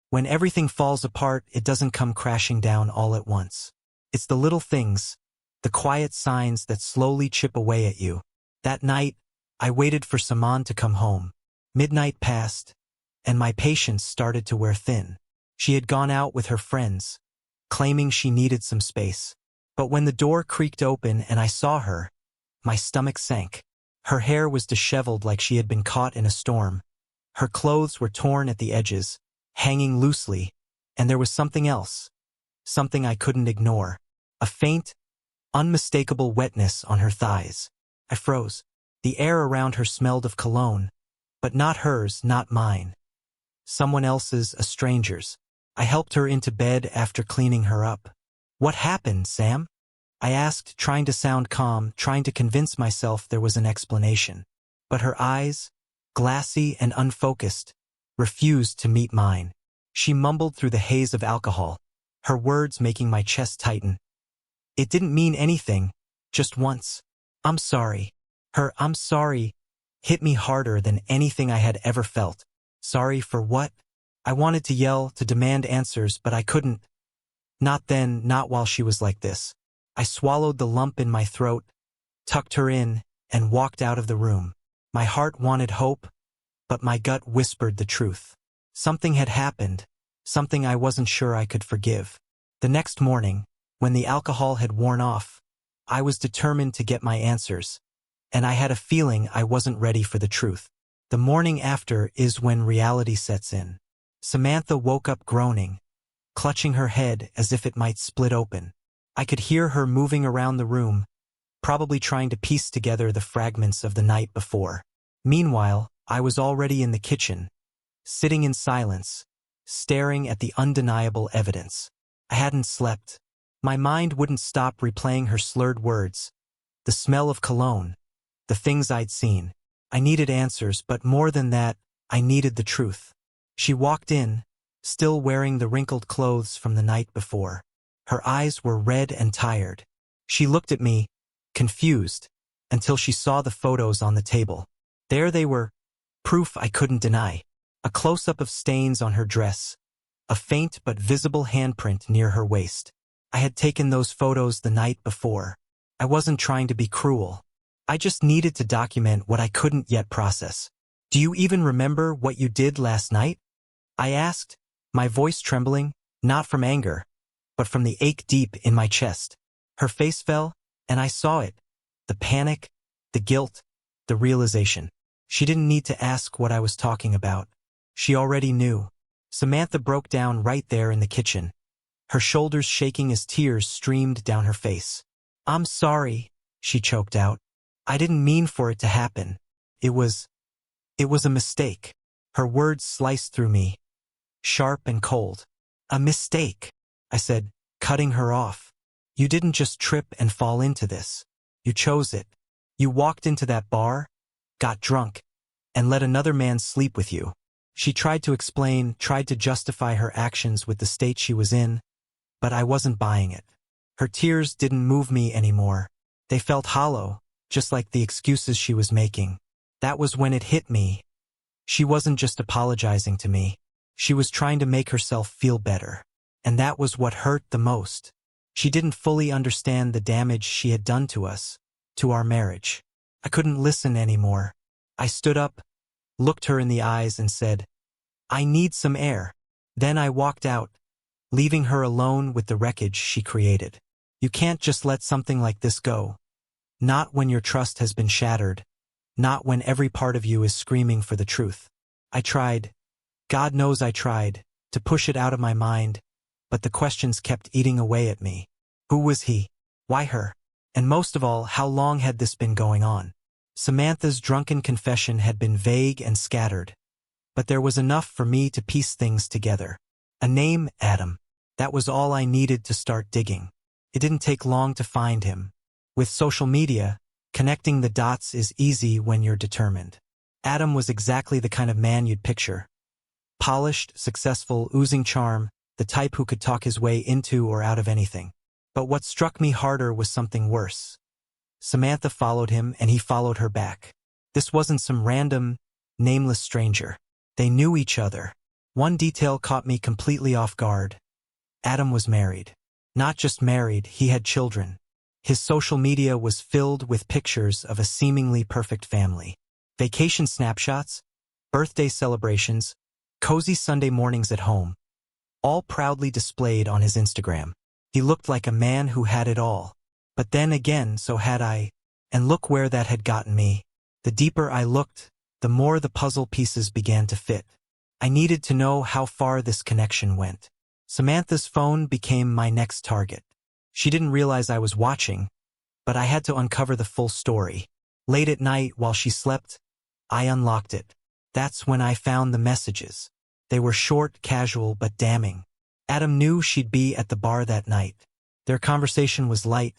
When everything falls apart, it doesn't come crashing down all at once. It's the little things, the quiet signs that slowly chip away at you. That night, I waited for Saman to come home. Midnight passed, and my patience started to wear thin. She had gone out with her friends, claiming she needed some space. But when the door creaked open and I saw her, my stomach sank. Her hair was disheveled like she had been caught in a storm. Her clothes were torn at the edges, hanging loosely, and there was something else. Something I couldn't ignore. A faint, unmistakable wetness on her thighs. I froze. The air around her smelled of cologne, but not hers, not mine. Someone else's, a stranger's. I helped her into bed after cleaning her up. "What happened, Sam?" I asked, trying to sound calm, trying to convince myself there was an explanation. But her eyes, glassy and unfocused, refused to meet mine. She mumbled through the haze of alcohol, her words making my chest tighten. It didn't mean anything, just once. "I'm sorry." Her "I'm sorry" hit me harder than anything I had ever felt. Sorry for what? I wanted to yell, to demand answers, but I couldn't. Not then, not while she was like this. I swallowed the lump in my throat, tucked her in, and walked out of the room. My heart wanted hope, but my gut whispered the truth. Something had happened, something I wasn't sure I could forgive. The next morning, when the alcohol had worn off, I was determined to get my answers, and I had a feeling I wasn't ready for the truth. The morning after is when reality sets in. Samantha woke up groaning, clutching her head as if it might split open. I could hear her moving around the room, probably trying to piece together the fragments of the night before. Meanwhile, I was already in the kitchen, sitting in silence, staring at the undeniable evidence. I hadn't slept. My mind wouldn't stop replaying her slurred words, the smell of cologne, the things I'd seen. I needed answers, but more than that, I needed the truth. She walked in, still wearing the wrinkled clothes from the night before. Her eyes were red and tired. She looked at me, confused, until she saw the photos on the table. There they were, proof I couldn't deny. A close-up of stains on her dress, a faint but visible handprint near her waist. I had taken those photos the night before. I wasn't trying to be cruel. I just needed to document what I couldn't yet process. "Do you even remember what you did last night?" I asked, my voice trembling, not from anger, but from the ache deep in my chest. Her face fell, and I saw it. The panic, the guilt, the realization. She didn't need to ask what I was talking about. She already knew. Samantha broke down right there in the kitchen, her shoulders shaking as tears streamed down her face. "I'm sorry," she choked out. "I didn't mean for it to happen. It was a mistake." Her words sliced through me, sharp and cold. "A mistake," I said, cutting her off. "You didn't just trip and fall into this. You chose it. You walked into that bar, got drunk, and let another man sleep with you." She tried to explain, tried to justify her actions with the state she was in, but I wasn't buying it. Her tears didn't move me anymore. They felt hollow, just like the excuses she was making. That was when it hit me. She wasn't just apologizing to me. She was trying to make herself feel better. And that was what hurt the most. She didn't fully understand the damage she had done to us, to our marriage. I couldn't listen anymore. I stood up, looked her in the eyes and said, "I need some air." Then I walked out, leaving her alone with the wreckage she created. You can't just let something like this go. Not when your trust has been shattered. Not when every part of you is screaming for the truth. I tried, God knows I tried, to push it out of my mind, but the questions kept eating away at me. Who was he? Why her? And most of all, how long had this been going on? Samantha's drunken confession had been vague and scattered, but there was enough for me to piece things together. A name, Adam. That was all I needed to start digging. It didn't take long to find him. With social media, connecting the dots is easy when you're determined. Adam was exactly the kind of man you'd picture. Polished, successful, oozing charm, the type who could talk his way into or out of anything. But what struck me harder was something worse. Samantha followed him and he followed her back. This wasn't some random, nameless stranger. They knew each other. One detail caught me completely off guard. Adam was married. Not just married, he had children. His social media was filled with pictures of a seemingly perfect family. Vacation snapshots, birthday celebrations, cozy Sunday mornings at home, all proudly displayed on his Instagram. He looked like a man who had it all. But then again, so had I. And look where that had gotten me. The deeper I looked, the more the puzzle pieces began to fit. I needed to know how far this connection went. Samantha's phone became my next target. She didn't realize I was watching, but I had to uncover the full story. Late at night, while she slept, I unlocked it. That's when I found the messages. They were short, casual, but damning. Adam knew she'd be at the bar that night. Their conversation was light,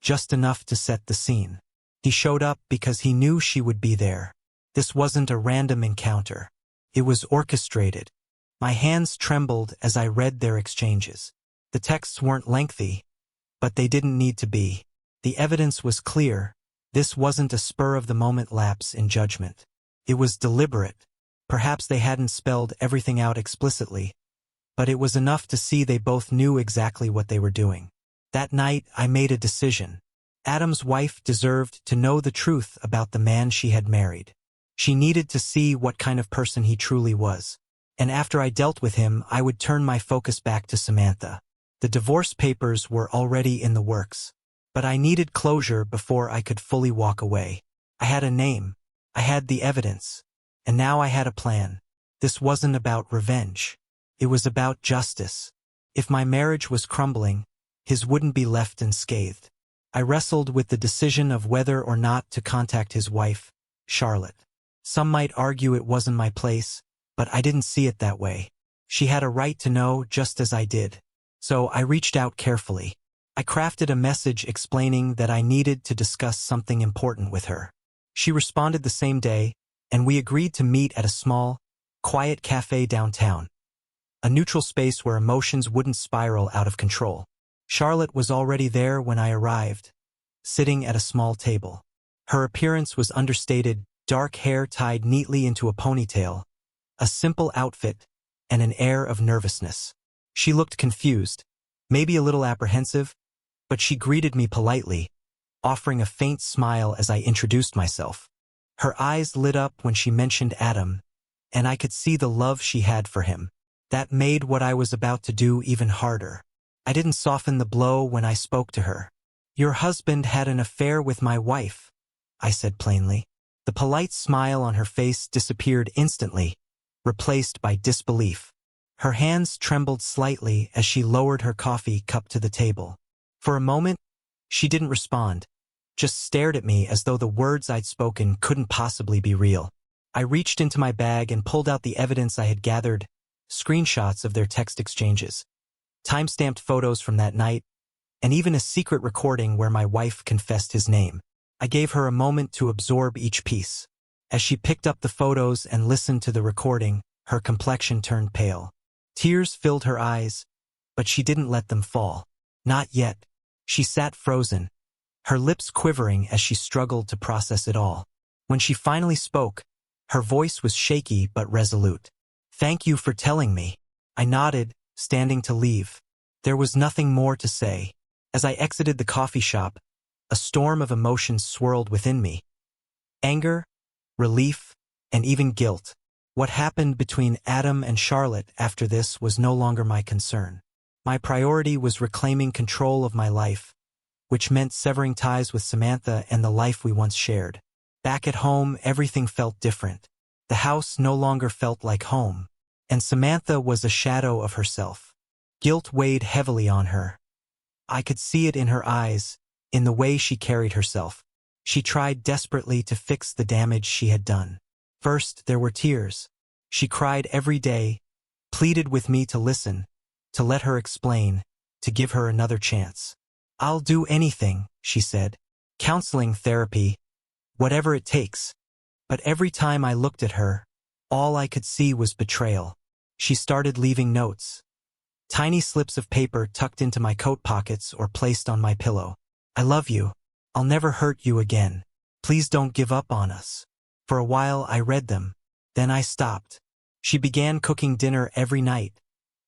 just enough to set the scene. He showed up because he knew she would be there. This wasn't a random encounter. It was orchestrated. My hands trembled as I read their exchanges. The texts weren't lengthy, but they didn't need to be. The evidence was clear. This wasn't a spur-of-the-moment lapse in judgment. It was deliberate. Perhaps they hadn't spelled everything out explicitly, but it was enough to see they both knew exactly what they were doing. That night, I made a decision. Adam's wife deserved to know the truth about the man she had married. She needed to see what kind of person he truly was. And after I dealt with him, I would turn my focus back to Samantha. The divorce papers were already in the works. But I needed closure before I could fully walk away. I had a name. I had the evidence. And now I had a plan. This wasn't about revenge. It was about justice. If my marriage was crumbling, his wouldn't be left unscathed. I wrestled with the decision of whether or not to contact his wife, Charlotte. Some might argue it wasn't my place, but I didn't see it that way. She had a right to know just as I did. So I reached out carefully. I crafted a message explaining that I needed to discuss something important with her. She responded the same day, and we agreed to meet at a small, quiet cafe downtown. A neutral space where emotions wouldn't spiral out of control. Charlotte was already there when I arrived, sitting at a small table. Her appearance was understated, dark hair tied neatly into a ponytail, a simple outfit, and an air of nervousness. She looked confused, maybe a little apprehensive, but she greeted me politely, offering a faint smile as I introduced myself. Her eyes lit up when she mentioned Adam, and I could see the love she had for him. That made what I was about to do even harder. I didn't soften the blow when I spoke to her. "Your husband had an affair with my wife," I said plainly. The polite smile on her face disappeared instantly, replaced by disbelief. Her hands trembled slightly as she lowered her coffee cup to the table. For a moment, she didn't respond, just stared at me as though the words I'd spoken couldn't possibly be real. I reached into my bag and pulled out the evidence I had gathered, screenshots of their text exchanges, time-stamped photos from that night, and even a secret recording where my wife confessed his name. I gave her a moment to absorb each piece. As she picked up the photos and listened to the recording, her complexion turned pale. Tears filled her eyes, but she didn't let them fall. Not yet. She sat frozen, her lips quivering as she struggled to process it all. When she finally spoke, her voice was shaky but resolute. "Thank you for telling me." I nodded, standing to leave. There was nothing more to say. As I exited the coffee shop, a storm of emotions swirled within me. Anger, relief, and even guilt. What happened between Adam and Charlotte after this was no longer my concern. My priority was reclaiming control of my life, which meant severing ties with Samantha and the life we once shared. Back at home, everything felt different. The house no longer felt like home, and Samantha was a shadow of herself. Guilt weighed heavily on her. I could see it in her eyes, in the way she carried herself. She tried desperately to fix the damage she had done. First, there were tears. She cried every day, pleaded with me to listen, to let her explain, to give her another chance. "I'll do anything," she said. "Counseling, therapy, whatever it takes." But every time I looked at her, all I could see was betrayal. She started leaving notes. Tiny slips of paper tucked into my coat pockets or placed on my pillow. "I love you. I'll never hurt you again. Please don't give up on us." For a while I read them. Then I stopped. She began cooking dinner every night,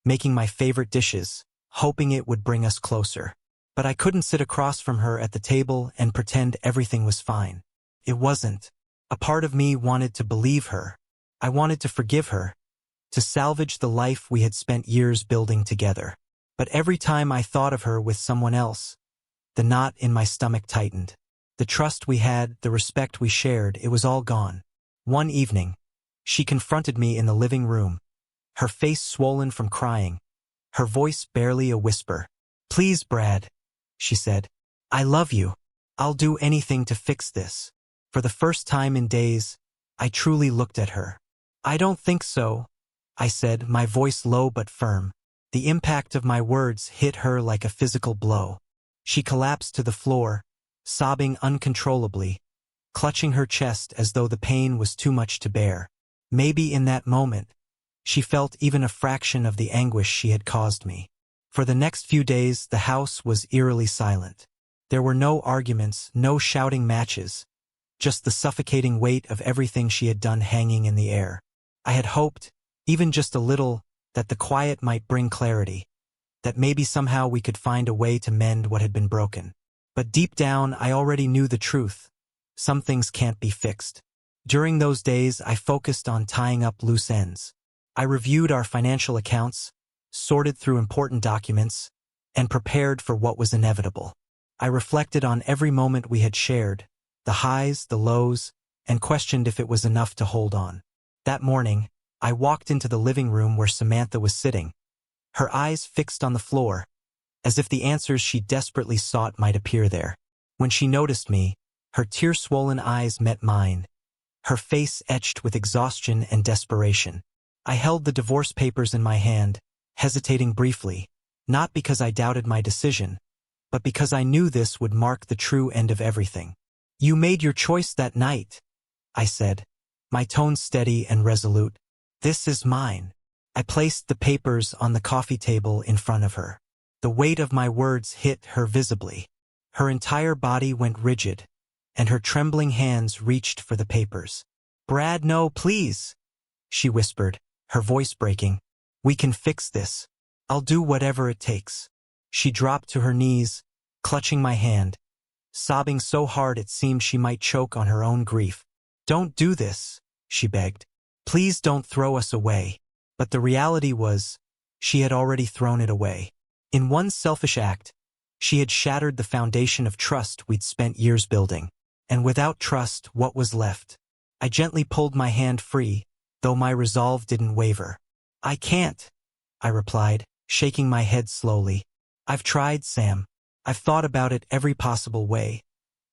making my favorite dishes, hoping it would bring us closer. But I couldn't sit across from her at the table and pretend everything was fine. It wasn't. A part of me wanted to believe her. I wanted to forgive her, to salvage the life we had spent years building together. But every time I thought of her with someone else, the knot in my stomach tightened. The trust we had, the respect we shared, it was all gone. One evening, she confronted me in the living room, her face swollen from crying, her voice barely a whisper. "Please, Brad," she said. "I love you. I'll do anything to fix this." For the first time in days, I truly looked at her. "I don't think so," I said, my voice low but firm. The impact of my words hit her like a physical blow. She collapsed to the floor, sobbing uncontrollably, clutching her chest as though the pain was too much to bear. Maybe in that moment, she felt even a fraction of the anguish she had caused me. For the next few days, the house was eerily silent. There were no arguments, no shouting matches, just the suffocating weight of everything she had done hanging in the air. I had hoped, even just a little, that the quiet might bring clarity, that maybe somehow we could find a way to mend what had been broken. But deep down, I already knew the truth. Some things can't be fixed. During those days, I focused on tying up loose ends. I reviewed our financial accounts, sorted through important documents, and prepared for what was inevitable. I reflected on every moment we had shared, the highs, the lows, and questioned if it was enough to hold on. That morning, I walked into the living room where Samantha was sitting, her eyes fixed on the floor, as if the answers she desperately sought might appear there. When she noticed me, her tear-swollen eyes met mine, her face etched with exhaustion and desperation. I held the divorce papers in my hand, hesitating briefly, not because I doubted my decision, but because I knew this would mark the true end of everything. "You made your choice that night," I said, my tone steady and resolute. "This is mine." I placed the papers on the coffee table in front of her. The weight of my words hit her visibly. Her entire body went rigid, and her trembling hands reached for the papers. "Brad, no, please," she whispered, her voice breaking. "We can fix this. I'll do whatever it takes." She dropped to her knees, clutching my hand, sobbing so hard it seemed she might choke on her own grief. "Don't do this," she begged. "Please don't throw us away." But the reality was, she had already thrown it away. In one selfish act, she had shattered the foundation of trust we'd spent years building. And without trust, what was left? I gently pulled my hand free, though my resolve didn't waver. "I can't," I replied, shaking my head slowly. "I've tried, Sam. I've thought about it every possible way.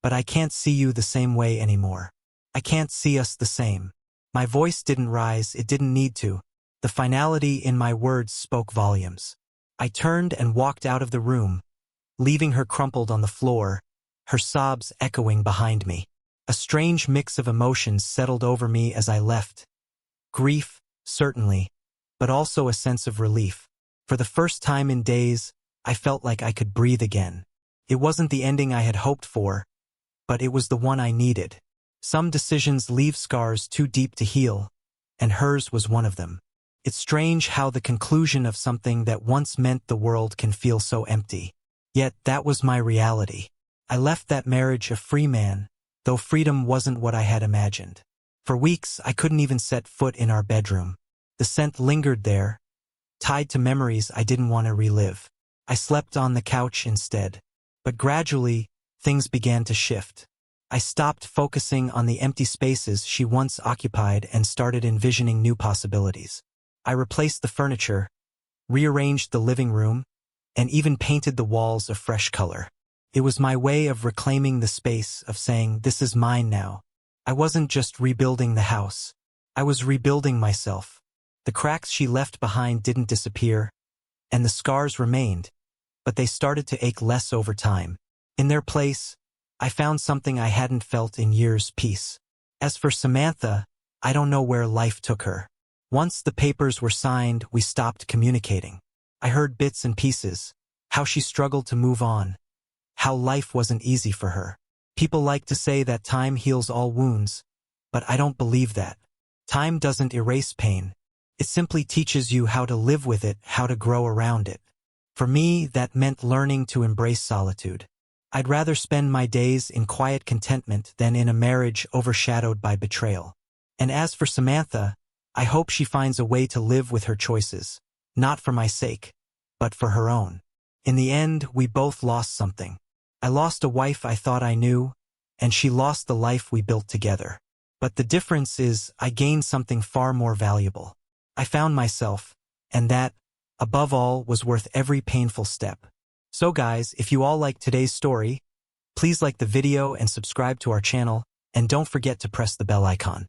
But I can't see you the same way anymore. I can't see us the same." My voice didn't rise, it didn't need to. The finality in my words spoke volumes. I turned and walked out of the room, leaving her crumpled on the floor, her sobs echoing behind me. A strange mix of emotions settled over me as I left. Grief, certainly, but also a sense of relief. For the first time in days, I felt like I could breathe again. It wasn't the ending I had hoped for, but it was the one I needed. Some decisions leave scars too deep to heal, and hers was one of them. It's strange how the conclusion of something that once meant the world can feel so empty. Yet that was my reality. I left that marriage a free man, though freedom wasn't what I had imagined. For weeks, I couldn't even set foot in our bedroom. The scent lingered there, tied to memories I didn't want to relive. I slept on the couch instead. But gradually, things began to shift. I stopped focusing on the empty spaces she once occupied and started envisioning new possibilities. I replaced the furniture, rearranged the living room, and even painted the walls a fresh color. It was my way of reclaiming the space, of saying, "This is mine now." I wasn't just rebuilding the house. I was rebuilding myself. The cracks she left behind didn't disappear, and the scars remained, but they started to ache less over time. In their place, I found something I hadn't felt in years: peace. As for Samantha, I don't know where life took her. Once the papers were signed, we stopped communicating. I heard bits and pieces, how she struggled to move on, how life wasn't easy for her. People like to say that time heals all wounds, but I don't believe that. Time doesn't erase pain. It simply teaches you how to live with it, how to grow around it. For me, that meant learning to embrace solitude. I'd rather spend my days in quiet contentment than in a marriage overshadowed by betrayal. And as for Samantha, I hope she finds a way to live with her choices, not for my sake, but for her own. In the end, we both lost something. I lost a wife I thought I knew, and she lost the life we built together. But the difference is I gained something far more valuable. I found myself, and that, above all, was worth every painful step. So guys, if you all liked today's story, please like the video and subscribe to our channel, and don't forget to press the bell icon.